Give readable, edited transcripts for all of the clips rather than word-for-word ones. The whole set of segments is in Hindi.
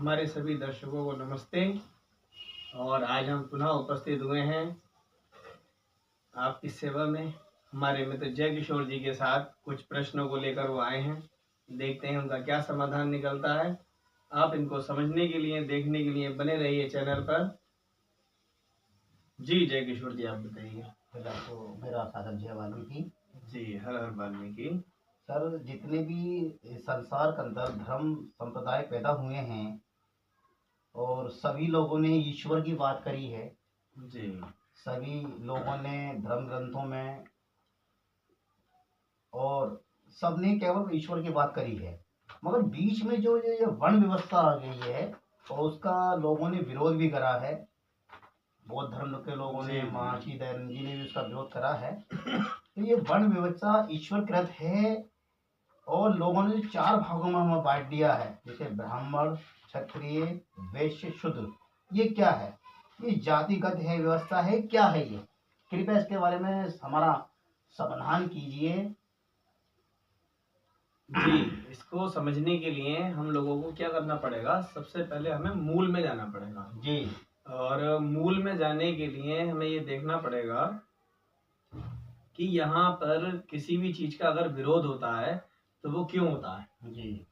हमारे सभी दर्शकों को नमस्ते। और आज हम पुनः उपस्थित हुए हैं आपकी सेवा में। हमारे मित्र जय किशोर जी के साथ कुछ प्रश्नों को लेकर वो आए हैं। देखते हैं उनका क्या समाधान निकलता है। आप इनको समझने के लिए, देखने के लिए बने रहिए चैनल पर। जी जय किशोर जी, आप बताइए। मेरा साधन जय वाल्मीकि जी, हर हर वाल्मीकि। सर, जितने भी संसार के अंदर धर्म संप्रदाय पैदा हुए हैं और सभी लोगों ने ईश्वर की बात करी है। जी, सभी लोगों ने धर्म ग्रंथों में और सबने केवल ईश्वर की बात करी है, मगर बीच में जो ये वर्ण व्यवस्था आ गई है और उसका लोगों ने विरोध भी करा है। बौद्ध धर्म के लोगों ने, महर्षि दयानंद जी ने भी उसका विरोध करा है। तो ये वर्ण व्यवस्था ईश्वर कृत है और लोगों ने चार भागों में हमें बांट दिया है, जैसे ब्राह्मण, क्षत्रिय, वैश्य, शूद्र। ये क्या है? ये जातिगत है, व्यवस्था है, क्या है ये? कृपया इसके बारे में हमारा समाधान कीजिए। जी, इसको समझने के लिए हम लोगों को क्या करना पड़ेगा? सबसे पहले हमें मूल में जाना पड़ेगा जी। और मूल में जाने के लिए हमें ये देखना पड़ेगा कि यहाँ पर किसी भी चीज का अगर विरोध होता है तो वो क्यों होता है। जी।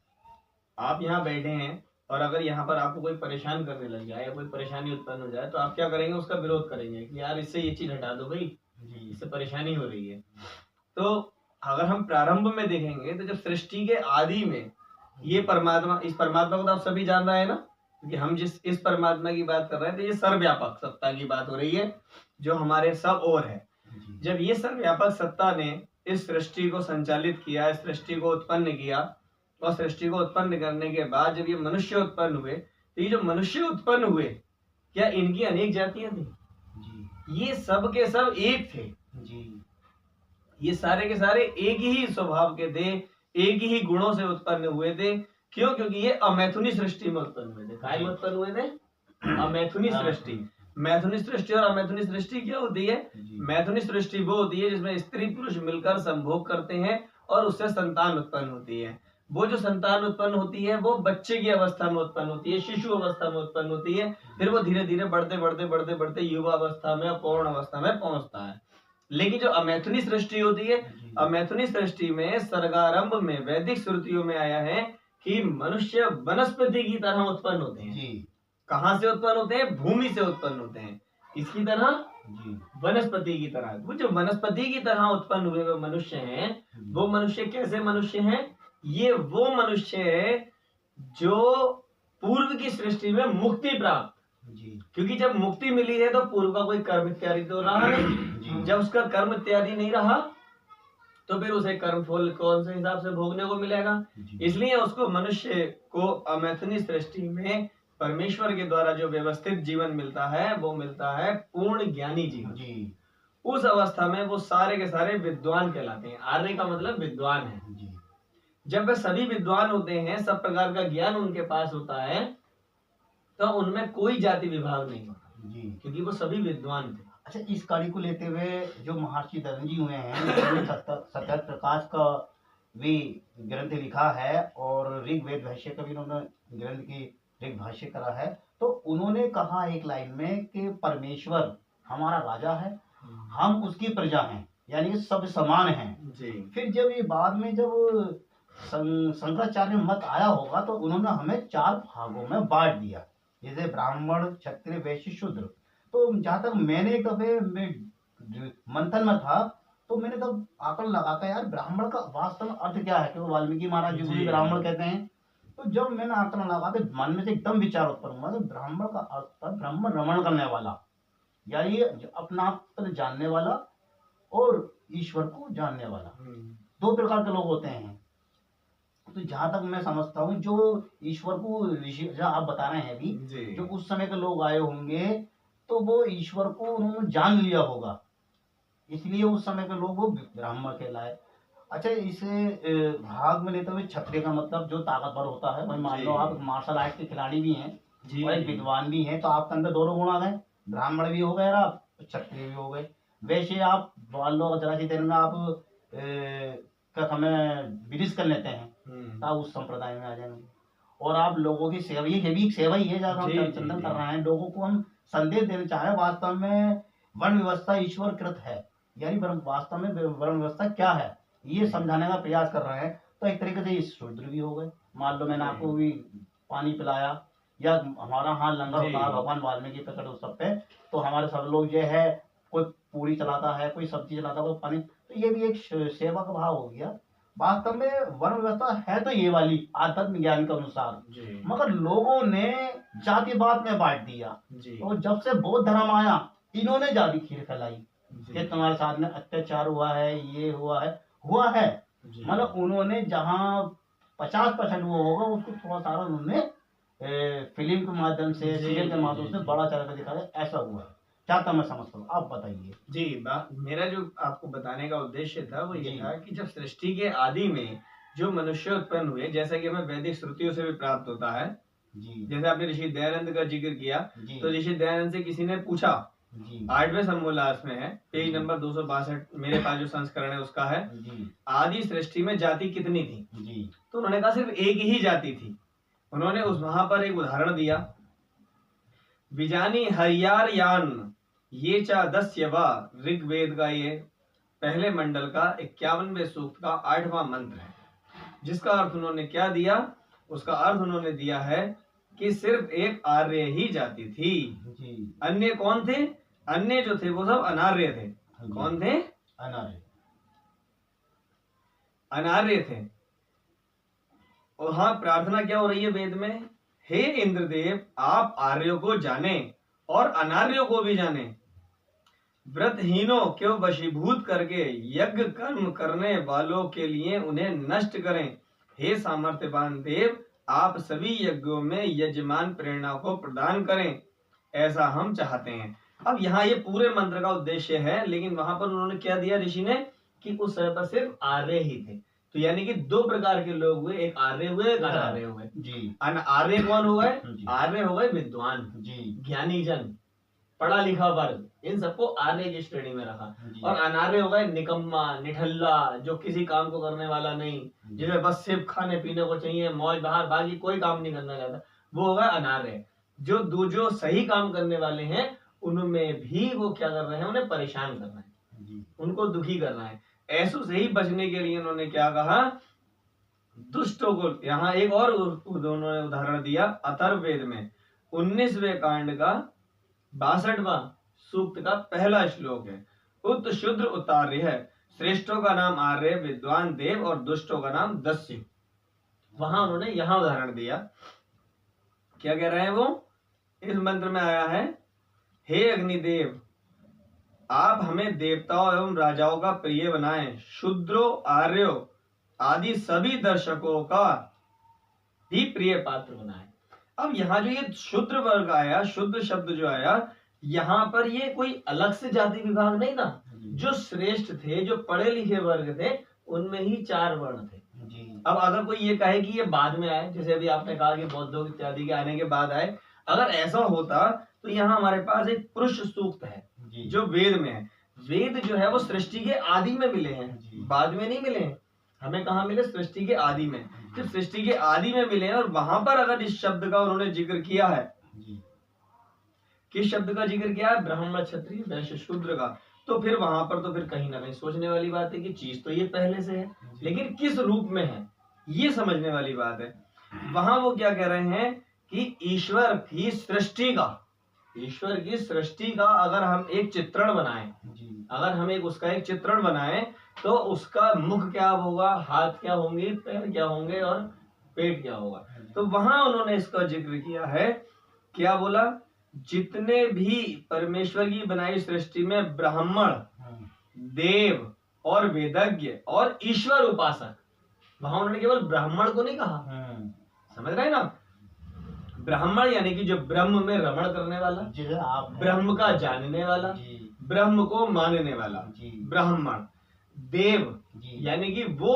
आप यहाँ बैठे हैं और अगर यहाँ पर आपको कोई परेशान करने लग जाए या कोई परेशानी उत्पन्न हो जाए तो आप क्या करेंगे? उसका विरोध करेंगे कि यार इससे ये चीज हटा दो भाई, इससे परेशानी हो रही है। तो अगर हम प्रारंभ में देखेंगे तो जब सृष्टि के आदि में ये परमात्मा, इस परमात्मा को तो आप सभी जान रहे हैं ना, क्योंकि हम जिस इस परमात्मा की बात कर रहे हैं तो ये सर्वव्यापक सत्ता की बात हो रही है जो हमारे सब ओर है। जब ये सर्वव्यापक सत्ता ने इस सृष्टि को संचालित किया, इस सृष्टि को उत्पन्न किया और सृष्टि को उत्पन्न करने के बाद जब ये मनुष्य उत्पन्न हुए तो ये जो मनुष्य उत्पन्न हुए, क्या इनकी अनेक जातियां थी? जी। ये सब के सब एक थे। जी। ये सारे के सारे एक ही स्वभाव के थे, एक ही गुणों से उत्पन्न हुए थे। क्यों? क्योंकि ये अमैथुनी सृष्टि में उत्पन्न हुए थे। काय में उत्पन्न हुए थे? अमैथुनी सृष्टि। मैथुनी सृष्टि और अमैथुनी सृष्टि क्या होती है? मैथुनी सृष्टि वो होती है जिसमें स्त्री पुरुष मिलकर संभोग करते हैं और उससे संतान उत्पन्न होती है। वो जो संतान उत्पन्न होती है वो बच्चे की अवस्था में उत्पन्न होती है, शिशु अवस्था में उत्पन्न होती है। फिर वो धीरे धीरे बढ़ते बढ़ते बढ़ते बढ़ते युवा अवस्था में, पूर्ण अवस्था में पहुंचता है। लेकिन जो अमैथुनी सृष्टि होती है, अमैथुनी सृष्टि में सर्गारंभ में वैदिक श्रुतियों में आया है कि मनुष्य वनस्पति की तरह उत्पन्न होते हैं। कहां से उत्पन्न होते हैं? भूमि से उत्पन्न होते हैं। इसकी तरह, वनस्पति की तरह। वो जो वनस्पति की तरह उत्पन्न हुए वो मनुष्य हैं, वो मनुष्य कैसे मनुष्य हैं? ये वो मनुष्य है जो पूर्व की सृष्टि में मुक्ति प्राप्त, क्योंकि जब मुक्ति मिली है तो पूर्व का कोई कर्म इत्यादि तो रहा नहीं। जब उसका कर्म इत्यादि नहीं रहा तो फिर उसे कर्म फल कौन से हिसाब से भोगने को मिलेगा? इसलिए उसको, मनुष्य को अमैथुनी सृष्टि में परमेश्वर के द्वारा जो व्यवस्थित जीवन मिलता है वो मिलता है पूर्ण ज्ञानी जीवन। उस अवस्था में वो सारे के सारे विद्वान कहलाते हैं। आर्य का मतलब विद्वान है। जब वे सभी विद्वान होते हैं, सब प्रकार का ज्ञान उनके पास होता है, तो उनमें कोई जाति विभाग नहीं होता क्योंकि वो सभी विद्वान थे। अच्छा, इस कड़ी को लेते हुए जो महर्षि दयानंद जी हुए हैं, सत्य प्रकाश का भी ग्रंथ लिखा है और ऋग्वेद भाष्य का भी उन्होंने ग्रंथ की ऋग भाष्य करा है। तो उन्होंने कहा एक लाइन में कि परमेश्वर हमारा राजा है, हम उसकी प्रजा हैं, यानी सब समान हैं। फिर जब ये बाद में जब शंकराचार्य मत आया होगा तो उन्होंने हमें चार भागों में बांट दिया, जैसे ब्राह्मण, क्षत्रिय, वैश्य, शूद्र। तो जहाँ तक मैंने कभी मंथन में था तो मैंने तब आकलन लगाता, यार ब्राह्मण का वास्तव में अर्थ क्या है? क्योंकि वाल्मीकि महाराज जी को ब्राह्मण कहते हैं। तो जब मैंने आकलन लगा तो मन में से एकदम विचार उत्पन्न हुआ, तो ब्राह्मण का अर्थ था ब्रह्म रमण करने वाला, यानी अपना आप जानने वाला और ईश्वर को जानने वाला। दो प्रकार के लोग होते हैं। तो जहां तक मैं समझता हूँ, जो ईश्वर को जो आप बता रहे हैं अभी, जो उस समय के लोग आए होंगे तो वो ईश्वर को उन्होंने जान लिया होगा, इसलिए उस समय के लोग वो ब्राह्मण कहलाए। अच्छा, इसे भाग में लेते हुए क्षत्रिय का मतलब जो ताकतवर होता है। भाई मान लो आप मार्शल आर्ट के खिलाड़ी भी हैं और एक विद्वान भी हैं, तो आपके अंदर दोनों गुण आ गए, ब्राह्मण भी हो गए और आप क्षत्रिय भी हो गए। वैसे आप मान लो जरा सी देर में आप हमें विदिश कर लेते हैं तो आप उस संप्रदाय में आ जाएंगे। और आप लोगों की सेवा, ये भी एक सेवा ही है, जहाँ हम जी, जी, चिंतन जी। कर रहे हैं, लोगों को हम संदेश देना चाह रहे हैं। वास्तव में वन व्यवस्था ईश्वर कृत है, यानी वास्तव में वन व्यवस्था क्या है ये समझाने का प्रयास कर रहे हैं। तो एक तरीके से ये शूद्र भी हो गए। मान लो मैंने जी। आपको भी पानी पिलाया, या हमारा हाँ लंगर जी। होता है भगवान वाल्मीकि प्रकट उत्सव पे, तो हमारे सब लोग जो है कोई पूरी चलाता है, कोई सब्जी चलाता है, कोई पानी, तो ये भी एक सेवा का भाव हो गया। वास्तव में वन व्यवस्था है तो ये वाली आध्यात्म ज्ञान के अनुसार, जी। मगर लोगों ने जातिवाद में बांट दिया। जी। तो जब से बौद्ध धर्म आया, इन्होंने जाति खीर फैलाई जी। कि तुम्हारे साथ में अत्याचार हुआ है, ये हुआ है। जी। मतलब उन्होंने जहाँ 50% वो होगा, उसको थोड़ा सारा उन्होंने फिल्म के माध्यम से, जी, सीरियल के जी, माध्यम जी, से जी। बड़ा चढ़ा कर दिखाया, ऐसा हुआ है। क्या था मैं समझता हूँ, आप बताइए। जी, मेरा जो आपको बताने का उद्देश्य था वो ये जी। था कि जब सृष्टि के आदि में जो मनुष्य उत्पन्न हुए, जैसा कि हमें वैदिक श्रुतियों से भी प्राप्त होता है, जी जैसे आपने ऋषि दयानंद का जिक्र किया, जी तो ऋषि दयानंद से किसी ने पूछा, जी 8वें समोल्लास में है, पेज नंबर 262, मेरे पास जो संस्करण है उसका है, जी आदि सृष्टि में जाति कितनी थी? जी तो उन्होंने कहा सिर्फ एक ही जाति थी। उन्होंने उस वहां पर एक उदाहरण दिया, बिजानी हरियार यान ये चा दस्य वा, ऋग्वेद का ये पहले मंडल का 51वें सूक्त का 8वां मंत्र है, जिसका अर्थ उन्होंने क्या दिया? उसका अर्थ उन्होंने दिया है कि सिर्फ एक आर्य ही जाति थी, जी अन्य कौन थे? अन्य जो थे वो सब अनार्य थे। जी। कौन थे? अनार्य। अनार्य थे। और हाँ, प्रार्थना क्या हो रही है वेद में? हे इंद्रदेव, आप आर्यों को जाने और अनार्यों को भी जाने, व्रतहीनों को वशीभूत करके यज्ञ कर्म करने वालों के लिए उन्हें नष्ट करें। हे सामर्थ्यवान देव, आप सभी यज्ञों में यजमान प्रेरणा को प्रदान करें, ऐसा हम चाहते हैं। अब यहाँ ये पूरे मंत्र का उद्देश्य है, लेकिन वहां पर उन्होंने क्या दिया ऋषि ने कि उस समय पर सिर्फ आर्य ही थे। तो यानी कि दो प्रकार के लोग हुए, एक आर्य हुए, एक अनार्य हुए। जी आर्य कौन हो गए? जी। आर्य हो गए विद्वान, जी ज्ञानी जन, पढ़ा लिखा वर्ग, इन सबको आर्य की श्रेणी में रखा। जी। और अनार्य हो गए निकम्मा, निठल्ला, जो किसी काम को करने वाला नहीं, जिसे बस सिर्फ खाने पीने को चाहिए, मौज बहार, बाकी कोई काम नहीं करना चाहता, वो होगा अनार्य। जो सही काम करने वाले हैं उनमें भी वो क्या कर रहे हैं? उन्हें परेशान कर रहे हैं जी। उनको दुखी कर रहे हैं। ऐसों से ही बचने के लिए उन्होंने क्या कहा? दुष्टों को। यहाँ एक और उन्होंने उदाहरण दिया, अथर्ववेद में 19वें कांड का 62वां सूक्त का पहला श्लोक है, उत शुद्र उतार्य है, श्रेष्ठों का नाम आर्य, विद्वान देव और दुष्टों का नाम दस्यु। वहां उन्होंने यहाँ उदाहरण दिया, क्या कह रहे हैं वो? इस मंत्र में आया है, हे अग्निदेव, आप हमें देवताओं एवं राजाओं का प्रिय बनाएं, शूद्रों, आर्यों आदि सभी दर्शकों का भी प्रिय पात्र बनाएं। अब यहाँ जो ये शूद्र वर्ग आया, शुद्ध शब्द जो आया, यहाँ पर ये कोई अलग से जाति विभाग नहीं था। जो श्रेष्ठ थे, जो पढ़े लिखे वर्ग थे, उनमें ही 4 वर्ण थे। अब अगर कोई ये कहे कि ये बाद में आए, जैसे अभी आपने कहा कि बौद्धों इत्यादि के आने के बाद आए, अगर ऐसा होता तो यहाँ हमारे पास एक पुरुष सूक्त है जो वेद में है। वेद जो है वो सृष्टि के आदि में मिले हैं, बाद में नहीं मिले हैं। हमें कहाँ मिले? सृष्टि के आदि में। जब सृष्टि के आदि में मिले हैं और वहां पर अगर इस शब्द का उन्होंने जिक्र किया है, किस शब्द का जिक्र किया है? ब्राह्मण, क्षत्रिय, वैश्य, शूद्र का, तो फिर वहां पर तो फिर कहीं ना कहीं सोचने वाली बात है कि चीज तो ये पहले से है, लेकिन किस रूप में है, ये समझने वाली बात है। वहां वो क्या कह रहे हैं कि ईश्वर की सृष्टि का अगर हम एक चित्रण बनाएं, अगर हम उसका एक चित्रण बनाएं, तो उसका मुख क्या होगा, हाथ क्या होंगे, पैर क्या होंगे और पेट क्या होगा। तो वहां उन्होंने इसका जिक्र किया है, क्या बोला? जितने भी परमेश्वर की बनाई सृष्टि में ब्राह्मण, देव और वेदज्ञ और ईश्वर उपासक, वहां उन्होंने केवल ब्राह्मण को नहीं कहा, समझ रहे हैं ना? ब्राह्मण यानी कि जो ब्रह्म में रमण करने वाला, ब्रह्म का जानने वाला, ब्रह्म को मानने वाला ब्राह्मण। देव यानी कि वो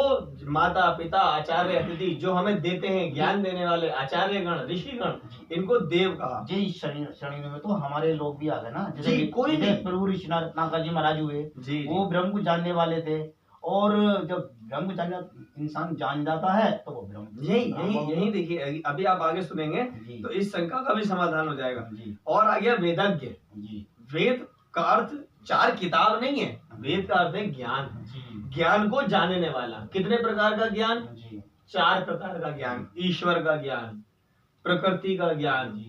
माता पिता आचार्य अतिथि जो हमें देते हैं, ज्ञान देने वाले आचार्यगण, ऋषिगण, इनको देव कहा। जी श्रेणी में तो हमारे लोग भी आ गए ना, जैसे कोई प्रभु ऋषि नागार्जुन महाराज हुए, वो ब्रह्म को जानने वाले थे, और जब ब्रह्म को इंसान जान जाता है तो वो ब्रह्म यही देखिए, अभी आप आगे सुनेंगे जी। तो इस शंका का भी समाधान हो जाएगा। जी। और आ गया वेदज्ञ। जी। वेद का अर्थ 4 किताब नहीं है, वेद का अर्थ है ज्ञान। जी। ज्ञान को जानने वाला। कितने प्रकार का ज्ञान? जी। 4 प्रकार का ज्ञान। ईश्वर का ज्ञान, प्रकृति का ज्ञान,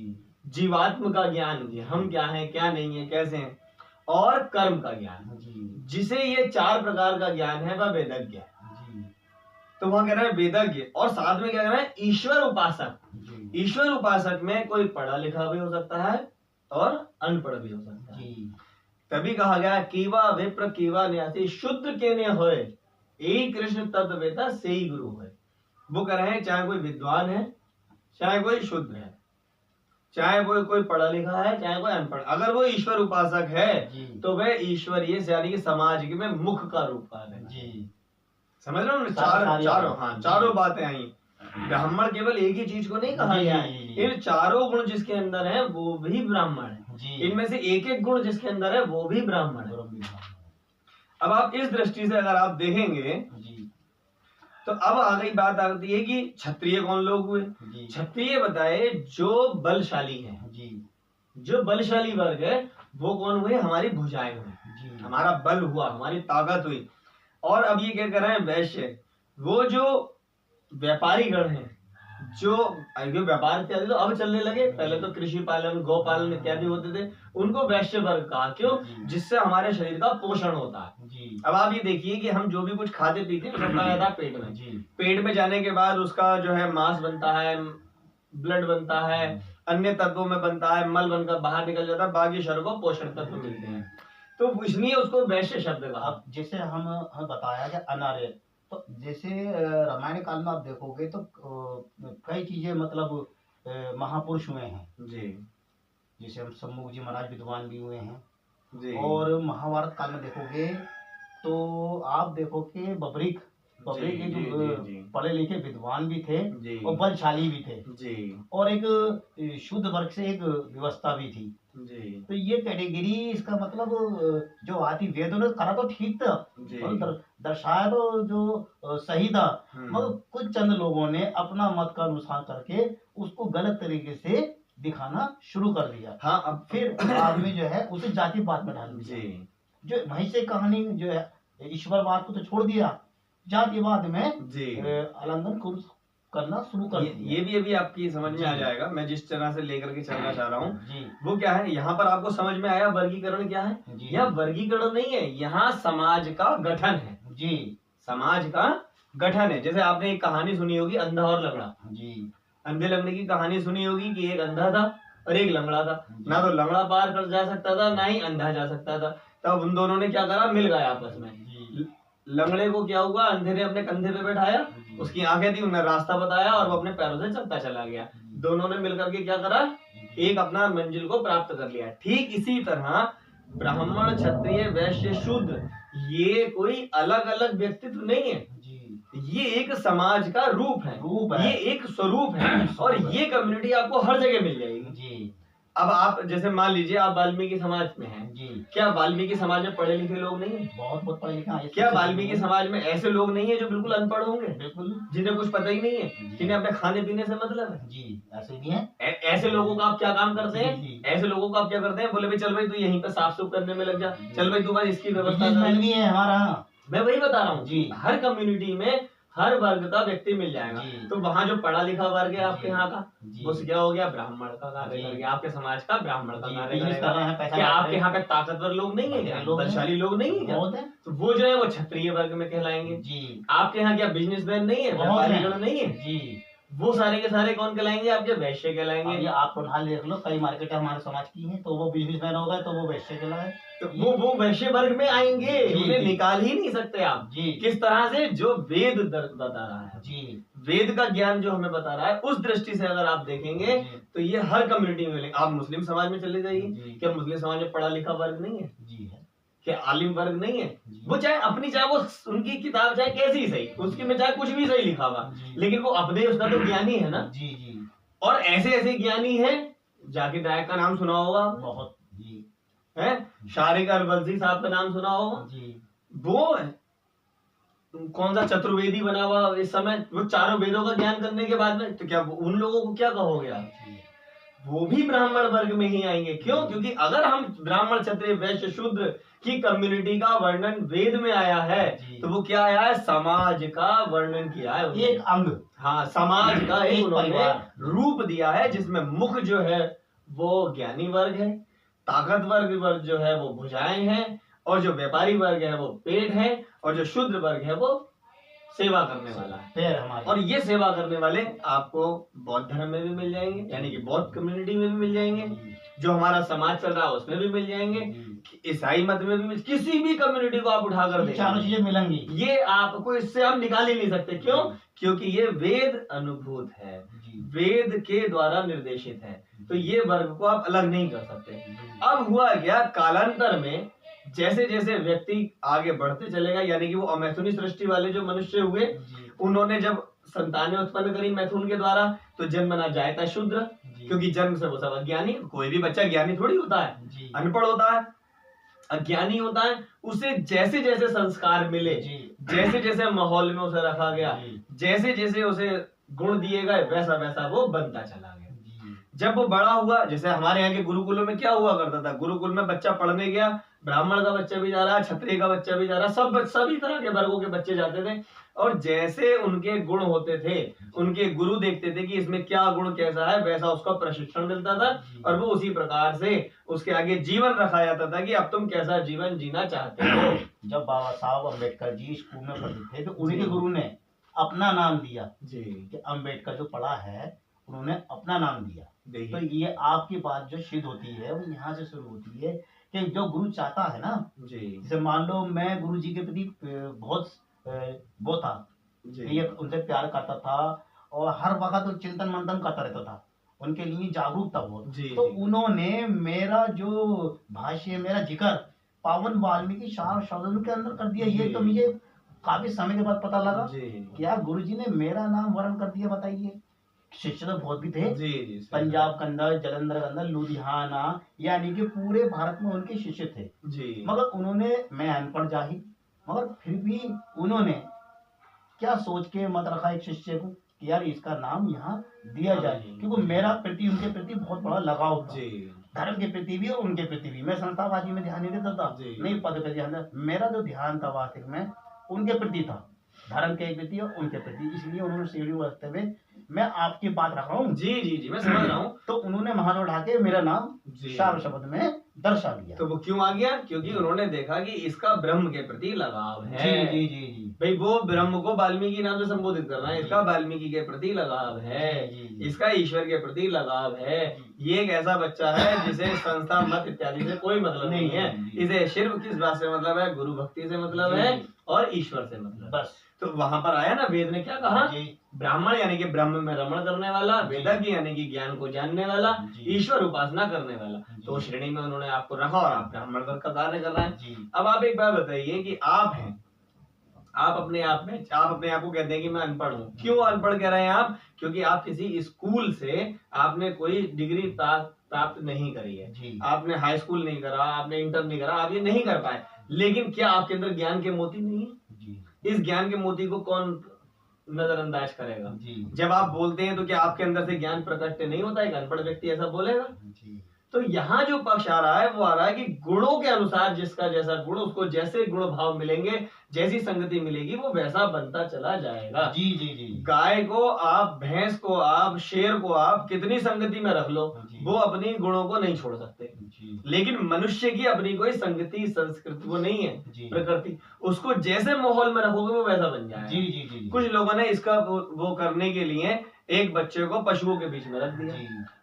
जीवात्म का ज्ञान, हम क्या हैं क्या नहीं है कैसे हैं, और कर्म का ज्ञान। जिसे ये 4 प्रकार का ज्ञान है वह वेदज्ञ है। तो वहां कह रहा है वेदज्ञ, और साथ में क्या कह रहा है ईश्वर उपासक। ईश्वर उपासक में कोई पढ़ा लिखा भी हो सकता है और अनपढ़ भी हो सकता है। तभी कहा गया कीवा विप्र कीवा न्यासी शुद्ध के ने होए, एक कृष्ण तत्व वेता से ही गुरु है। वो कह रहे हैं चाहे कोई विद्वान है, चाहे कोई शुद्ध है, चाहे वो कोई पढ़ा लिखा है, चाहे कोई अनपढ़, अगर वो ईश्वर उपासक है तो वह ईश्वरीय यानी कि समाज में मुख का रूप है। समझ रहे हो? चारों बातें आई। ब्राह्मण केवल एक ही चीज को नहीं कहा गया है, इन चारों गुण जिसके अंदर है वो भी ब्राह्मण है। इनमें से एक एक गुण जिसके अंदर है वो भी ब्राह्मण है। अब आप इस दृष्टि से अगर आप देखेंगे तो अब आ गई बात आती है कि क्षत्रिय कौन लोग हुए? क्षत्रिय बताए जो बलशाली है। जो बलशाली वर्ग है वो कौन हुए? हमारी भुजाएं हुई, हमारा बल हुआ, हमारी ताकत हुई। और अब ये क्या कर रहे हैं? वैश्य, वो जो व्यापारी गण हैं, जो व्यापार इत्यादि तो अब चलने लगे, पहले तो कृषि पालन गौ पालन इत्यादि होते थे, उनको वैश्य वर्ग कहा। क्यों? जिससे हमारे शरीर का पोषण होता है। अब आप ये देखिए कि हम जो भी कुछ खाते पीते हैं सबका जाता है पेट में। पेट में जाने के बाद उसका जो है मांस बनता है, ब्लड बनता है, अन्य तत्वों में बनता है, मल बनकर बाहर निकल जाता है, बाकी शरीर को पोषण तत्व मिलते हैं, तो इसलिए उसको वैश्य शब्द कहा। अब जैसे हम बताया कि अनार्य, तो जैसे रामायण काल में आप देखोगे तो कई चीजें मतलब महापुरुष हुए हैं जी। जैसे हम सम्मुख जी महाराज विद्वान भी हुए हैं जी। और महाभारत काल में देखोगे तो आप देखो कि बबरीक के जो पढ़े लिखे विद्वान भी थे और बलशाली भी थे जी। और एक शुद्ध वर्ग से एक व्यवस्था भी थी जी। तो ये कैटेगरी इसका मतलब जो आती वेदों ने करा तो ठीक था, दर्शाया तो जो सही था, मगर कुछ चंद लोगों ने अपना मत का अनुसार करके उसको गलत तरीके से दिखाना शुरू कर दिया। हाँ, अब फिर आदमी जो है उसे जातिवाद में डाल दिया। जो वहीं से कहानी जो है ईश्वरवाद को तो छोड़ दिया, जातिवाद में उल्लंघन करना शुरू कर दिया। ये भी अभी आपकी समझ में आ जाएगा। मैं जिस तरह से लेकर के चलना चाह रहा हूँ वो क्या है, यहाँ पर आपको समझ में आया वर्गीकरण क्या है? यह वर्गीकरण नहीं है, यहाँ समाज का गठन है जी। समाज का गठन है। जैसे आपने एक कहानी सुनी होगी अंधा और लंगड़ा जी। अंधे लंगड़े की कहानी सुनी होगी कि एक अंधा था और एक लंगड़ा था, ना तो लंगड़ा पार कर जा सकता था ना ही अंधा जा सकता था। तब उन दोनों ने क्या करा, मिल गए आपस में। लंगड़े को क्या हुआ, अंधे ने अपने कंधे पे बैठाया, उसकी आंखें थी, उन्हें रास्ता बताया और वो अपने पैरों से चलता चला गया। दोनों ने मिलकर के क्या करा, एक अपना मंजिल को प्राप्त कर लिया। ठीक इसी तरह ब्राह्मण क्षत्रिय वैश्य शूद्र ये कोई अलग अलग व्यक्तित्व नहीं है, ये एक समाज का रूप है, ये एक स्वरूप है और ये कम्युनिटी आपको हर जगह मिल जाएगी जी। अब आप जैसे मान लीजिए आप वाल्मीकि समाज में हैं जी। क्या वाल्मीकि समाज में पढ़े लिखे लोग नहीं है? बहुत पढ़े लिखे हैं। क्या वाल्मीकि समाज में ऐसे लोग नहीं है जो बिल्कुल अनपढ़ होंगे? बिल्कुल, जिन्हें कुछ पता ही नहीं है, जिन्हें अपने खाने पीने से मतलब है जी। ऐसे भी हैं। ऐसे लोगों का आप क्या काम करते हैं? ऐसे लोगों को आप क्या करते हैं, बोले भाई चल भाई तू यहीं पे साफ सुफ करने में लग जा, चल भाई तू बस इसकी व्यवस्था है हमारा। मैं वही बता रहा हूँ जी, हर कम्युनिटी में हर वर्ग का व्यक्ति मिल जाएगा। तो वहाँ जो पढ़ा लिखा वर्ग है आपके यहाँ का, वो क्या हो गया, ब्राह्मण का कार्य कर गया, आपके समाज का ब्राह्मण का कार्य करेगा। क्या आपके यहाँ पे ताकतवर लोग नहीं है, बलशाली लोग नहीं है क्या? तो वो जो है वो क्षत्रिय वर्ग में कहलाएंगे जी। आपके यहाँ क्या बिजनेसमैन नहीं है, व्यापारी नहीं है जी, वो सारे के सारे कौन कहलाएंगे, आपके वैश्य कहलाएंगे। ये आप हाल देख लो, कई मार्केट हमारे समाज की हैं, तो वो बिजनेसमैन हो गए तो वो वैश्य कहलाए, तो वो वैश्य वर्ग में आएंगे, उन्हें निकाल ही नहीं सकते आप जी। किस तरह से, जो वेद बता रहा है जी, वेद का ज्ञान जो हमें बता रहा है, उस दृष्टि से अगर आप देखेंगे तो ये हर कम्युनिटी में मिलेंगे। आप मुस्लिम समाज में चले जाइए, क्या मुस्लिम समाज में पढ़ा लिखा वर्ग नहीं है जी? है क्या आलिम वर्ग नहीं है? वो चाहे अपनी, चाहे वो उनकी किताब चाहे कैसी सही, उसकी में चाहे कुछ भी सही लिखा हुआ, लेकिन वो अपने उसका तो ज्ञानी है ना जी जी। और ऐसे ऐसे ज्ञानी हैं, जाकिर नायक का नाम सुना होगा बहुत जी, है शारिक अरवल्सी साहब का नाम सुना होगा जी। वो कौन सा चतुर्वेदी बना हुआ इस समय, वो चारों वेदों का ज्ञान करने के बाद में, तो क्या उन लोगों को क्या कहोगे आप? वो भी ब्राह्मण वर्ग में ही आएंगे। क्यों? क्योंकि अगर हम ब्राह्मण क्षत्रिय वैश्य शूद्र की कम्युनिटी का वर्णन वेद में आया है, तो वो क्या आया है? समाज का वर्णन किया है, एक अंग, हाँ, समाज का एक उन्होंने परिवार रूप दिया है, जिसमें मुख जो है वो ज्ञानी वर्ग है, ताकतवर वर्ग जो है वो भुजाएं हैं, और जो व्यापारी वर्ग है वो पेट है, और जो शूद्र वर्ग है वो सेवा करने वाला है। पैर हमारे। और ये सेवा करने वाले आपको बौद्ध धर्म में भी मिल जाएंगे, यानी कि बौद्ध कम्युनिटी में भी मिल जाएंगे, जो हमारा समाज चल रहा है उसमें भी मिल जाएंगे, ईसाई मत में भी किसी भी कम्युनिटी को आप उठा कर चारों चीजें मिलेंगी। ये आपको इससे हम निकाल ही नहीं सकते। क्यों? क्योंकि ये वेद अनुभूत है, वेद के द्वारा निर्देशित है, तो ये वर्ग को आप अलग नहीं कर सकते। अब हुआ क्या, कालांतर में जैसे जैसे व्यक्ति आगे बढ़ते चलेगा, यानी कि वो अमैथुनी सृष्टि वाले जो मनुष्य हुए, उन्होंने जब संतानें उत्पन्न करी मैथुन के द्वारा, तो जन्मना जायता शूद्र, क्योंकि जन्म से वो सब अज्ञानी। कोई भी बच्चा ज्ञानी थोड़ी होता है, अनपढ़ होता है, अज्ञानी होता है। उसे जैसे जैसे संस्कार मिले, जैसे जैसे माहौल में उसे रखा गया, जैसे जैसे उसे गुण दिए गए, वैसा वैसा वो बनता चला गया। जब वो बड़ा हुआ, जैसे हमारे यहाँ के गुरुकुलों में क्या हुआ करता था, गुरुकुल में बच्चा पढ़ने गया, ब्राह्मण का बच्चा भी जा रहा है, क्षत्रिय का बच्चा भी जा रहा है, सभी तरह के वर्गों के बच्चे जाते थे, और जैसे उनके गुण होते थे, उनके गुरु देखते थे कि इसमें क्या गुण कैसा है, वैसा उसका प्रशिक्षण मिलता था, और वो उसी प्रकार से उसके आगे जीवन रखा जाता था कि अब तुम कैसा जीवन जीना चाहते हो। जब बाबा साहब अम्बेडकर जी स्कूल में पढ़ते थे, तो उन्हीं के गुरु ने अपना नाम दिया जी, कि अम्बेडकर जो पढ़ा है उन्होंने अपना नाम दिया। तो ये आपकी बात जो सिद्ध होती है वो यहाँ से शुरू होती है कि जो गुरु चाहता है ना जी, जैसे मान लो मैं गुरु जी के प्रति बहुत वो था, ये उनसे प्यार करता था, और हर वक्त तो चिंतन मंथन करता रहता था, उनके लिए जागरूक था बहुत। तो उन्होंने मेरा जो भाष्य, मेरा जिक्र पावन वाल्मीकि चार शब्दों के अंदर कर दिया। ये तो मुझे काफी समय के बाद पता लगा कि यार गुरु जी ने मेरा नाम वर्ण कर दिया। बताइए, शिष्य तो बहुत भी थे पंजाब के अंदर, जलंधर के अंदर, लुधियाना, यानी कि पूरे भारत में उनके शिष्य थे जी। मगर उन्होंने, मैं अनपढ़ जाहिल, मगर फिर भी उन्होंने क्या सोच के मत रखा एक शिष्य को कि यार इसका नाम यहाँ दिया जाए, क्योंकि मेरा प्रति उनके प्रति बहुत बड़ा लगाव था, धर्म के प्रति भी और उनके प्रति भी। मैं संस्थाबाजी में ध्यान नहीं देता था, नहीं पद पे ध्यान, मेरा जो ध्यान था वास्तविक में उनके प्रति था, धर्म के प्रति और उनके प्रति। इसलिए उन्होंने सीढ़ी रखते हुए, मैं आपकी बात रख रहा हूँ जी, मैं समझ रहा हूँ, तो उन्होंने वहां उठा के मेरा नाम चार शब्द में दर्शा दिया। तो वो क्यों आ गया? क्योंकि उन्होंने देखा कि इसका ब्रह्म के प्रति लगाव है। जी। भाई वो ब्रह्म को वाल्मीकि नाम से संबोधित कर रहा है, इसका वाल्मीकि के प्रति लगाव है, इसका ईश्वर के प्रति लगाव है। ये एक ऐसा बच्चा है जिसे संस्था मत इत्यादि से कोई मतलब नहीं है, इसे सिर्फ किस बात से मतलब है? गुरु भक्ति से मतलब है और ईश्वर से मतलब, बस। तो वहां पर आया ना, वेद ने क्या कहा? ब्राह्मण यानी कि ब्रह्म में रमण करने वाला, वेदज्ञ यानी कि ज्ञान को जानने वाला, ईश्वर उपासना करने वाला। तो श्रेणी में उन्होंने आपको रखा और आप ब्राह्मण का कार्य कर रहे हैं। अब आप एक बात बताइए कि आप हैं, आप अपने आप को कहते हैं कि मैं अनपढ़ हूँ। क्यों अनपढ़ कह रहे हैं आप? क्योंकि आप किसी स्कूल से आपने कोई डिग्री प्राप्त नहीं करी है, आपने हाई स्कूल नहीं करा, आपने इंटर नहीं करा, आप ये नहीं कर पाए। लेकिन क्या आपके अंदर ज्ञान के मोती नहीं है? इस ज्ञान के मोती को कौन नजरअंदाज करेगा? जब आप बोलते हैं तो क्या आपके अंदर से ज्ञान प्रकट नहीं होता है? एक अनपढ़ व्यक्ति ऐसा बोलेगा? तो यहाँ जो पक्ष आ रहा है वो आ रहा है कि गुणों के अनुसार जिसका जैसा गुण, उसको जैसे गुण भाव मिलेंगे, जैसी संगति मिलेगी, वो वैसा बनता चला जाएगा। जी। गाय को आप, भैंस को आप, शेर को आप कितनी संगति में रख लो, वो अपनी गुणों को नहीं छोड़ सकते। लेकिन मनुष्य की अपनी कोई संगति, संस्कृति वो नहीं है, प्रकृति। उसको जैसे माहौल में रखोगे वो वैसा बन जाएगा। कुछ लोगों ने इसका वो करने के लिए एक बच्चे को पशुओं के बीच में रख दिया,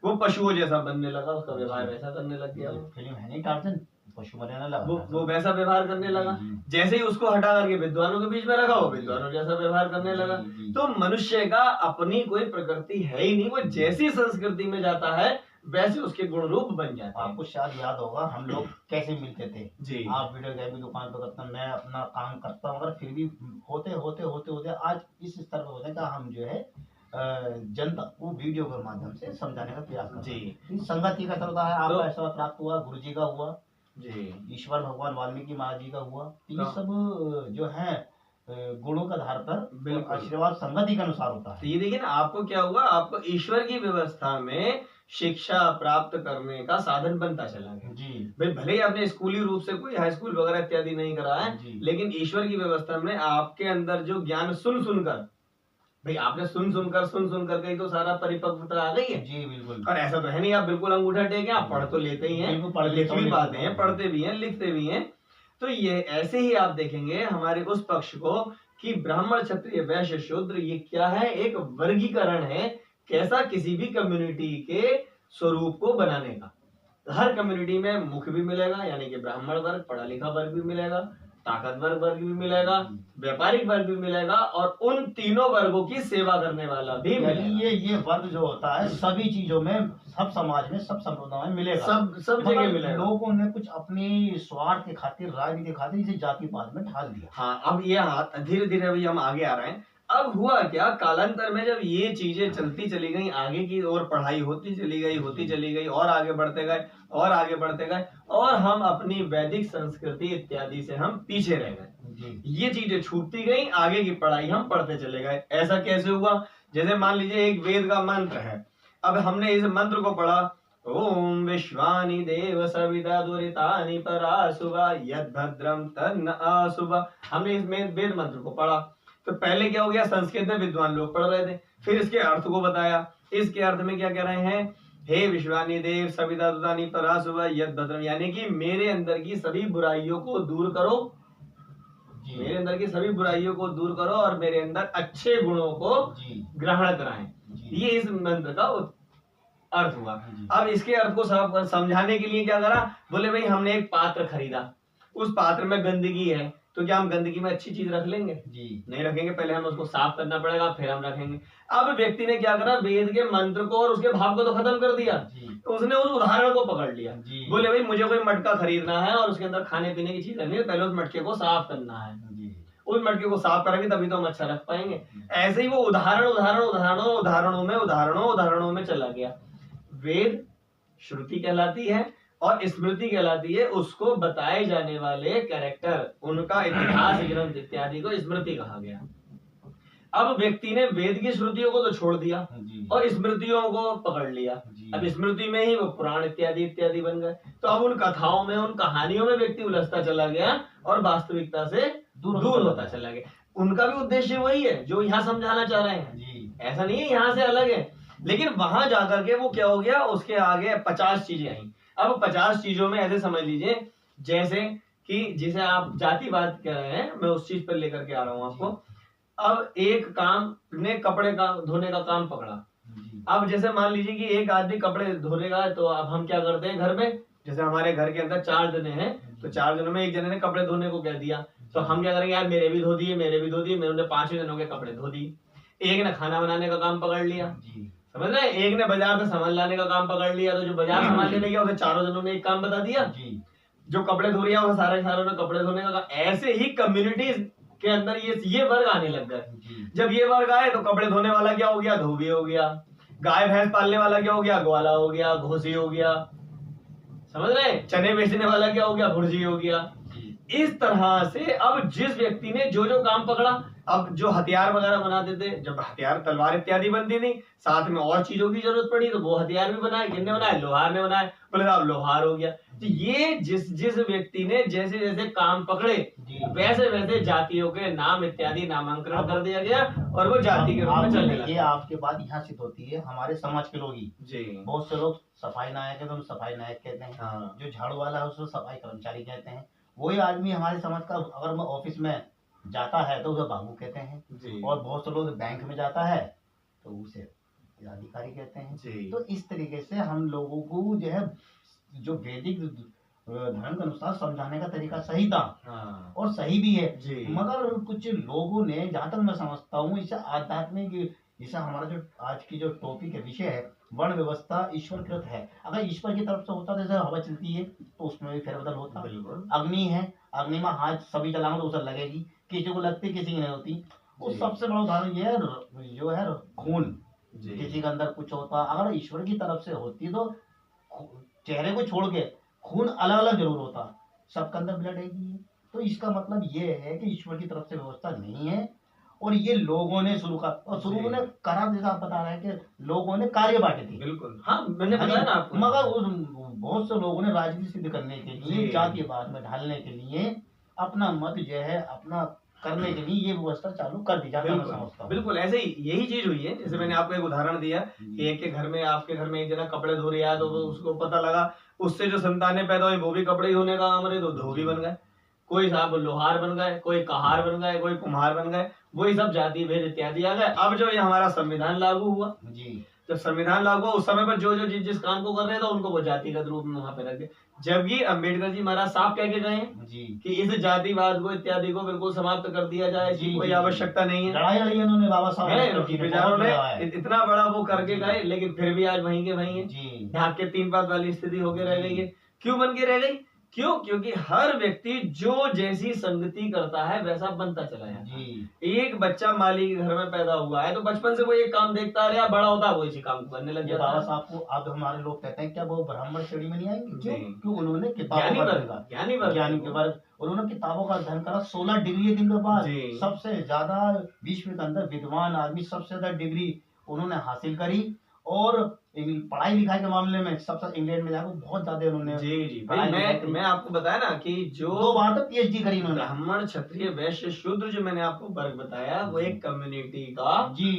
वो पशुओं जैसा बनने लगा, उसका व्यवहार वैसा करने लग गया। फिल्म है नहीं टार्जन, पशु बनने लगा, वो वैसा व्यवहार करने लगा। जैसे ही उसको हटा करके विद्वानों के बीच में रखा, वो विद्वानों जैसा व्यवहार करने लगा। तो मनुष्य का अपनी कोई प्रकृति है ही नहीं, वो जैसी संस्कृति में जाता है वैसे उसके गुण रूप बन जाते हैं। आपको शायद याद होगा हम लोग कैसे मिलते थे जी। आप वीडियो गेम की दुकान पर करता, मैं अपना काम करता हूँ, मगर फिर भी होते आज इस स्तर पर होते हैं हम जो है जनता को वीडियो के माध्यम से समझाने का प्रयास करते हैं। संगति का होता है, आपका ऐसा प्राप्त हुआ, गुरु जी का हुआ जी, ईश्वर भगवान वाल्मीकि महाराज जी का हुआ। ये सब जो है गुणों के आधार पर, बिल्कुल। आशीर्वाद संगति के अनुसार होता तो है। ये देखिए ना, आपको क्या हुआ, आपको ईश्वर की व्यवस्था में शिक्षा प्राप्त करने का साधन बनता चला गया। जी भाई भले ही आपने स्कूली रूप से कोई हाई स्कूल वगैरह इत्यादि नहीं करा है, जी लेकिन ईश्वर की व्यवस्था में आपके अंदर जो ज्ञान सुन सुनकर, भाई आपने सुन सुनकर के तो सारा परिपक्वता आ गई है। जी बिल्कुल। और ऐसा तो है नहीं आप बिल्कुल अंगूठा टेके, आप पढ़ तो लेते ही हैं, बिल्कुल, पढ़ लिख लेता हूँ, भी लिखता पाते हैं, हूँ। पढ़ते भी हैं, लिखते भी हैं। तो ये ऐसे ही आप देखेंगे हमारे उस पक्ष को कि ब्राह्मण क्षत्रिय वैश्य शूद्र ये क्या है, एक वर्गीकरण है कैसा किसी भी कम्युनिटी के स्वरूप को बनाने का। हर कम्युनिटी में मुख भी मिलेगा, यानी कि ब्राह्मण वर्ग, पढ़ा लिखा वर्ग भी मिलेगा, ताकतवर वर्ग भी मिलेगा, व्यापारिक वर्ग भी मिलेगा, और उन तीनों वर्गों की सेवा करने वाला भी यानी मिलेगा। ये वर्ग जो होता है सभी चीजों में, सब समाज में, सब संप्रदायों में मिलेगा। सब जगह मगर मिलेगा। लोगों ने कुछ अपनी स्वार्थ के खातिर, राजनीति के खातिर इसे जातिवाद में ढाल दिया। हाँ, अब ये धीरे धीरे अभी हम आगे आ रहे हैं। अब हुआ क्या, कालांतर में जब ये चीजें चलती चली गई, आगे की ओर पढ़ाई होती चली गई और आगे बढ़ते गए और आगे बढ़ते गए, और हम अपनी वैदिक संस्कृति इत्यादि से हम पीछे रह गए। ये चीजें छूटती गई, आगे की पढ़ाई हम पढ़ते चले गए। ऐसा कैसे हुआ, जैसे मान लीजिए एक वेद का मंत्र है, अब हमने इस मंत्र को पढ़ा, ओम विश्वानि देव सविता दुरितानि परासुवा यद भद्रम तन्न आसुवा। हमने इस वेद मंत्र को पढ़ा, तो पहले क्या हो गया, संस्कृत में विद्वान लोग पढ़ रहे थे, फिर इसके अर्थ को बताया। इसके अर्थ में क्या कह रहे हैं, हे विश्वानि देव सविता दुरितानि परासुवा यद भद्रम, यानी कि मेरे अंदर की सभी बुराइयों को दूर करो, मेरे अंदर की सभी बुराइयों को दूर करो और मेरे अंदर अच्छे गुणों को ग्रहण कराएं। ये इस मंत्र का अर्थ हुआ। अब इसके अर्थ को समझाने के लिए क्या करा, बोले भाई हमने एक पात्र खरीदा, उस पात्र में गंदगी है, तो क्या हम गंदगी में अच्छी चीज रख लेंगे? जी नहीं रखेंगे, पहले हम उसको साफ करना पड़ेगा, फिर हम रखेंगे। अब व्यक्ति ने क्या करा, वेद के मंत्र को और उसके भाव को तो खत्म कर दिया, तो उसने उस उदाहरण को पकड़ लिया। बोले भाई मुझे कोई मटका खरीदना है और उसके अंदर खाने पीने की चीज रखनी है, पहले उस मटके को साफ करना है, उस मटके को साफ करेंगे तभी तो हम अच्छा रख पाएंगे। ऐसे ही वो उदाहरणों में चला गया। वेद श्रुति कहलाती है और स्मृति कहलाती है, उसको बताए जाने वाले कैरेक्टर, उनका इतिहास ग्रंथ इत्यादि को स्मृति कहा गया। अब व्यक्ति ने वेद की श्रुतियों को तो छोड़ दिया और स्मृतियों को पकड़ लिया। अब स्मृति में ही वो पुराण इत्यादि इत्यादि बन गए, तो अब उन कथाओं में, उन कहानियों में व्यक्ति उलझता चला गया और वास्तविकता से दूर होता चला गया। उनका भी उद्देश्य वही है जो यहाँ समझाना चाह रहे हैं, ऐसा नहीं है यहाँ से अलग है, लेकिन वहां जाकर के वो क्या हो गया, उसके आगे 50 चीजें आई। अब 50 चीजों में ऐसे समझ लीजिए, जैसे कि जिसे आप जातिवाद कह रहे हैं, मैं उस चीज पर लेकर के आ रहा हूँ आपको। अब एक काम ने कपड़े का धोने का काम पकड़ा। अब जैसे मान लीजिए कि एक आदमी कपड़े धोनेगा, तो अब हम क्या करते हैं घर में, जैसे हमारे घर के अंदर 4 जने हैं, तो 4 जनों में एक जने ने कपड़े धोने को कह दिया, तो हम क्या करेंगे, यार मेरे भी धो दिए, मैंने 5 जनों के कपड़े धो दिए। एक ने खाना बनाने का काम पकड़ लिया, समझ रहे हैं, एक ने बाजार से सामान लाने का काम पकड़ लिया, तो जो बाजार सामान लेने गया उसे 4 जनों ने एक काम बता दिया। जो कपड़े धो रहा है सारे ने कपड़े धोने का। ऐसे ही कम्युनिटीज के अंदर ये वर्ग आने लग गए। जब ये वर्ग आए तो कपड़े धोने वाला क्या हो गया, धोबी हो गया, गाय भैंस पालने वाला क्या हो गया, ग्वाला हो गया, घोसी हो गया, समझ रहे, चने बेचने वाला क्या हो गया, भुर्जी हो गया। इस तरह से अब जिस व्यक्ति ने जो काम पकड़ा, अब जो हथियार वगैरह बनाते थे, जब हथियार तलवार इत्यादि बनती थी, साथ में और चीजों की जरूरत पड़ी, तो वो हथियार भी बनाए। किसने बनाए, लोहार ने बनाए। बोले साहब लोहार हो गया। तो ये जिस व्यक्ति ने जैसे जैसे काम पकड़े, वैसे वैसे जातियों के नाम इत्यादि नामांकन कर दिया गया और वो जाति के रूप में चलने लगे। ये आपके बात यहाँ सिद्ध होती है, हमारे समाज के लोग ही जी, बहुत से लोग सफाई नायक है तो हम सफाई नायक कहते हैं। हाँ। जो झाड़ू वाला है उसको सफाई कर्मचारी कहते हैं। वही आदमी हमारे समाज का अगर मैं ऑफिस में जाता है तो उसे बाबू कहते हैं, और बहुत से लोग बैंक में जाता है तो उसे अधिकारी कहते हैं। तो इस तरीके से हम लोगों को जो है, जो वैदिक धर्म के अनुसार समझाने का तरीका सही था। हाँ। और सही भी है, मगर कुछ लोगों ने, जहाँ तक मैं समझता हूँ, इसे आध्यात्मिक, जैसा हमारा जो आज की जो टॉपिक है, विषय है, वर्ण व्यवस्था ईश्वरकृत है। अगर ईश्वर की तरफ से होता, जैसे हवा चलती है तो उसमें भी फेरबदल होता। अग्नि है, अग्नि में हाथ सभी जलाओ तो उसे लगेगी, किसी को लगती किसी की नहीं होती। उस सबसे बड़ा उदाहरण ये है, जो है खून, किसी के अंदर कुछ होता, अगर ईश्वर की तरफ से होती तो चेहरे को छोड़ के खून अलग अलग जरूर होता, सबके अंदर ब्लड एक ही है। तो इसका मतलब ये है कि ईश्वर की तरफ से व्यवस्था नहीं है और ये लोगों ने शुरू कर, और शुरू में करा, जैसा आप बता रहे हैं कि लोगों ने कार्य बांटे थे। बिल्कुल, हाँ मैंने बताया ना आपको। मगर उस बहुत से लोगों ने राजनीति सिद्ध करने के लिए, जातिवाद में ढालने के लिए, अपना मत जो है अपना करने के लिए ये व्यवस्था चालू कर दी जाती है, मैं समझता हूँ। बिल्कुल ऐसे ही यही चीज हुई है। जैसे मैंने आपको एक उदाहरण दिया कि एक के घर में, आपके घर में एक जना कपड़े धो रहा है, तो उसको पता लगा उससे जो संतानें पैदा हुई वो भी कपड़े धोने का काम रहे, तो धोबी बन गए। कोई साहब लोहार बन गए, कोई कहार बन गए, कोई कुम्हार बन गए, वही सब जाति भेद इत्यादि आ गए। अब जो ये हमारा संविधान लागू हुआ जी, जब संविधान लागू हुआ उस समय पर जो जो जिस काम को कर रहे थे उनको वो जातिगत रूप में वहां पे रख दिया। जबकि अम्बेडकर जी महाराज साफ कह के गए हैं जी कि इस जातिवाद को इत्यादि को बिल्कुल समाप्त कर दिया जाए, जी, कोई जी, आवश्यकता नहीं है। लड़ाई लड़ी उन्होंने बाबा साहब बेचारों ने है। इतना बड़ा वो करके गए, लेकिन फिर भी आज वहीं के वहीं है। जी, यहाँ के 3 बात वाली स्थिति होके रह गई है। क्यों बन के रह गई? क्यों? क्योंकि हर व्यक्ति जो जैसी संगति करता है वैसा बनता चला है। जी, एक बच्चा माली के घर में पैदा हुआ है तो बचपन से वो एक काम देखता रहा, बड़ा होता है वो इसी काम को करने लग ये जाता बाबा है। साहब को अब हमारे लोग कहते हैं क्या वो ब्राह्मण श्रेणी में नहीं आएंगे? क्यों? जी। क्यों? उन्होंने ज्ञानी किताबों का वर्ग, अध्ययन करा, ज्ञानी वर्ग, ज्ञानी के वर्ग, उन्होंने किताबों का अध्ययन करा। 16 डिग्री के बाद जी। सबसे ज्यादा विश्व के अंदर विद्वान आदमी, सबसे ज्यादा डिग्री उन्होंने हासिल करी। और पढ़ाई लिखाई के मामले में सबसे इंग्लैंड में जाकर बहुत ज्यादा उन्होंने जी भाई, मैं आपको बताया ना कि जो 2 बार तो पीएचडी करी उन्होंने। ब्राह्मण क्षत्रिय वैश्य शूद्र जो मैंने आपको वर्ग बताया वो एक कम्युनिटी का, जी,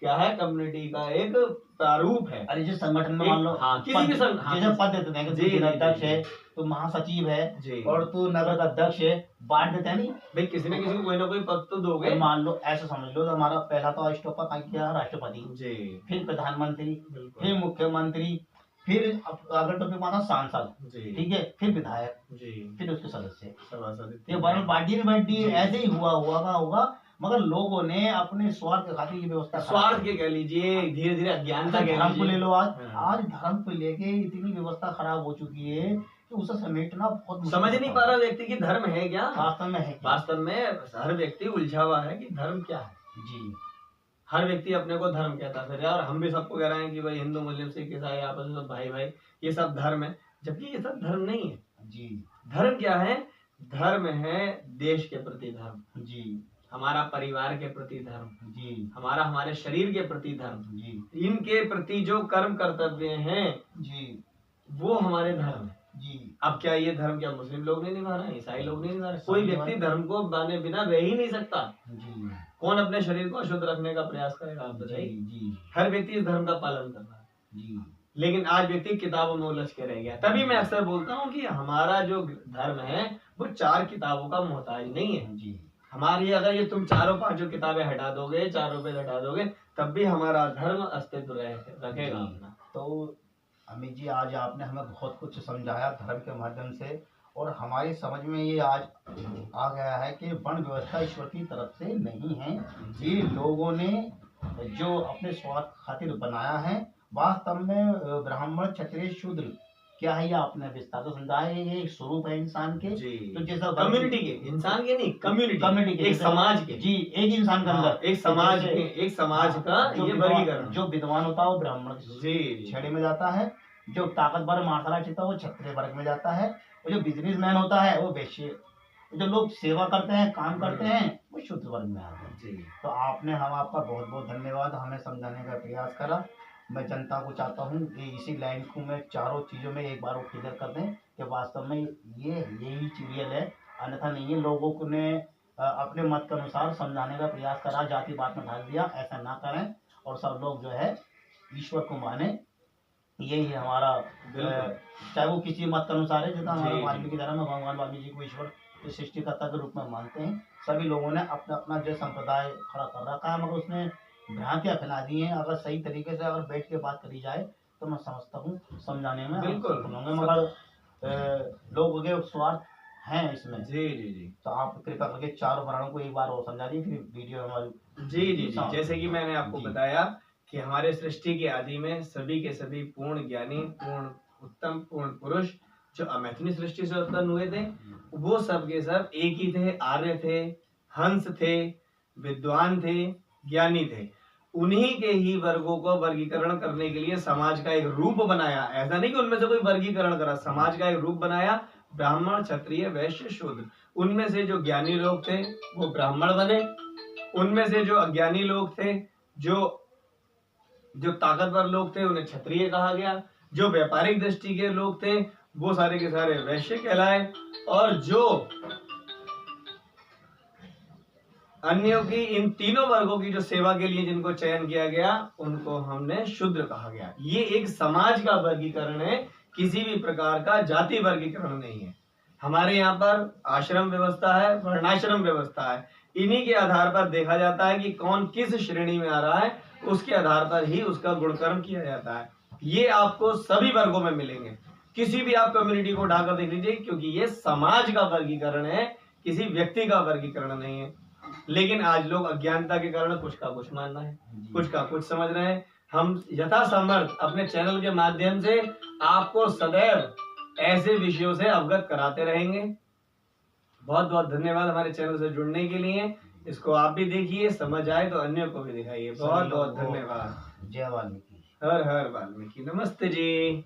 क्या है, कम्युनिटी का एक प्रारूप है। अरे जिस संगठन में मान लो हाँ, किसी भी जैसे पद देते हैं कि तू अध्यक्ष है, तो महासचिव है, जी। और तू नगर का अध्यक्ष है, बांट देते हैं नहीं भाई किसी न किसी को कोई ना कोई पद तो दोगे। मान लो ऐसा समझ लो, हमारा पहला तो स्टॉप का किया राष्ट्रपति, जी, फिर प्रधानमंत्री, बिल्कुल, फिर मुख्यमंत्री, फिर अगर टॉपिक माना सांसद, जी, ठीक है, फिर विधायक, जी, फिर उसके सदस्य। सभासद, ये वर्ण पार्टी में बैठ दी, ऐसे ही होगा। मगर लोगों ने अपने स्वार्थ के खातिर ये व्यवस्था स्वार्थ के कह लीजिए, धीरे धीरे अज्ञानता कह धर्म को ले लीजिए। लो, आज हाँ। आज धर्म को लेके इतनी व्यवस्था खराब हो चुकी है कि उसे समेटना बहुत मुश्किल समझ नहीं पा रहा व्यक्ति कि धर्म है क्या। वास्तव में है क्या? वास्तव में हर व्यक्ति उलझा हुआ है कि धर्म क्या है। जी, हर व्यक्ति अपने को धर्म कहता फिर, और हम भी सबको कह रहे हैं कि भाई हिंदू मुस्लिम सिख ईसाई आपस में सब भाई भाई, ये सब धर्म है, जबकि ये सब धर्म नहीं है। जी, धर्म क्या है? धर्म है देश के प्रति धर्म, जी, हमारा परिवार के प्रति धर्म, जी, हमारे शरीर के प्रति धर्म, जी, इनके प्रति जो कर्म कर्तव्य हैं जी, वो हमारे धर्म है। जी, अब क्या ये धर्म क्या मुस्लिम लोग नहीं निभा रहे हैं, ईसाई लोग नहीं निभा रहे? कोई व्यक्ति धर्म को माने बिना रह ही नहीं सकता। जी, कौन अपने शरीर को अशुद्ध रखने का प्रयास करेगा, आप बताइए। जी, हर व्यक्ति इस धर्म का पालन कर रहा है, जी, लेकिन आज व्यक्ति किताबों में उलझ के रह गया। तभी मैं अक्सर बोलता हूँ कि हमारा जो धर्म है वो 4 किताबों का मोहताज नहीं है। जी, हमारी अगर ये तुम 4-5 किताबें हटा दोगे, 4 पेज हटा दोगे, तब भी हमारा धर्म अस्तित्व रखेगा अपना। तो अमित जी, आज आपने हमें बहुत कुछ समझाया धर्म के माध्यम से, और हमारी समझ में ये आज आ गया है कि वर्ण व्यवस्था ईश्वर की तरफ से नहीं है, ये लोगों ने जो अपने स्वार्थ खातिर बनाया है। वास्तव में ब्राह्मण क्षत्रिय शूद्र क्या है, ये आपने विस्तार से समझाया, ये एक स्वरूप है इंसान के। तो जैसा कम्युनिटी के, इंसान के नहीं, कम्युनिटी के, एक समाज के, जी, एक इंसान के अंदर एक समाज का ये वर्गीकरण। जो विद्वान होता है वो ब्राह्मण जी श्रेणी में जाता है, जो ताकतवर मार्शल आर्ट होता है वो क्षत्रिय वर्ग में जाता है, और जो बिजनेसमैन होता है वो वैश्य, जो लोग सेवा करते हैं, काम करते हैं, वो शूद्र वर्ग में आते हैं। जी, तो आपने आपका बहुत बहुत धन्यवाद, हमें समझाने का प्रयास करा। मैं जनता को चाहता हूँ कि इसी लाइन को मैं चारों चीज़ों में एक बार वो क्लियर कर दें कि वास्तव में यही रियल है, अन्यथा नहीं है। लोगों को ने अपने मत के अनुसार समझाने का प्रयास करा, जाति बात में ढाल दिया, ऐसा ना करें, और सब लोग जो है ईश्वर को माने। यही है हमारा, चाहे वो किसी मत के अनुसार है, जितना हमारा वाल्मीकि धर्म में भगवान वाल्मीकि जी को ईश्वर सृष्टिकर्ता के रूप में मानते हैं। सभी लोगों ने अपना अपना जो संप्रदाय खड़ा कर रखा है, मगर उसने भ्रांतियां फैला दी हैं। अगर सही तरीके से अगर बैठ के बात करी जाए तो मैं समझता हूँ समझाने में बिल्कुल, मगर लोगों के स्वार्थ हैं इसमें। जी जी जी, तो आप कृपया करके चारों वर्णों को एक बार और समझा दी, फिर वीडियो हमारी। जी जी जी, जैसे कि मैंने आपको बताया कि हमारे सृष्टि के आदि में सभी के सभी पूर्ण ज्ञानी, पूर्ण उत्तम, पूर्ण पुरुष जो अमैथुनी सृष्टि से उत्पन्न हुए थे, वो सब के सब एक ही थे, आर्य थे, हंस थे, विद्वान थे, ज्ञानी थे। उन्हीं के ही वर्गों को वर्गीकरण करने के लिए समाज का एक रूप बनाया। ऐसा नहीं कि उनमें से कोई वर्गीकरण करा, समाज का एक रूप बनाया, ब्राह्मण क्षत्रिय वैश्य शूद्र। उनमें से जो ज्ञानी लोग थे वो ब्राह्मण बने, उनमें से जो अज्ञानी लोग थे, जो ताकतवर लोग थे, उन्हें क्षत्रिय कहा गया। जो व्यापारिक दृष्टि के लोग थे वो सारे के सारे वैश्य कहलाए, और जो अन्यों की, इन तीनों वर्गों की जो सेवा के लिए जिनको चयन किया गया उनको हमने शूद्र कहा गया। ये एक समाज का वर्गीकरण है, किसी भी प्रकार का जाति वर्गीकरण नहीं है। हमारे यहाँ पर आश्रम व्यवस्था है, वर्णाश्रम व्यवस्था है, इन्हीं के आधार पर देखा जाता है कि कौन किस श्रेणी में आ रहा है, उसके आधार पर ही उसका गुणकर्म किया जाता है। ये आपको सभी वर्गों में मिलेंगे, किसी भी आप कम्युनिटी को उठाकर देख लीजिए, क्योंकि ये समाज का वर्गीकरण है, किसी व्यक्ति का वर्गीकरण नहीं है। लेकिन आज लोग अज्ञानता के कारण कुछ का कुछ मानना है, कुछ का कुछ समझ रहे हैं। हम यथासमर्थ अपने चैनल के माध्यम से आपको सदैव ऐसे विषयों से अवगत कराते रहेंगे। बहुत बहुत धन्यवाद हमारे चैनल से जुड़ने के लिए। इसको आप भी देखिए, समझ आए तो अन्यों को भी दिखाइए। बहुत बहुत धन्यवाद। जय वाल्मीकि। हर हर वाल्मीकि। नमस्ते जी।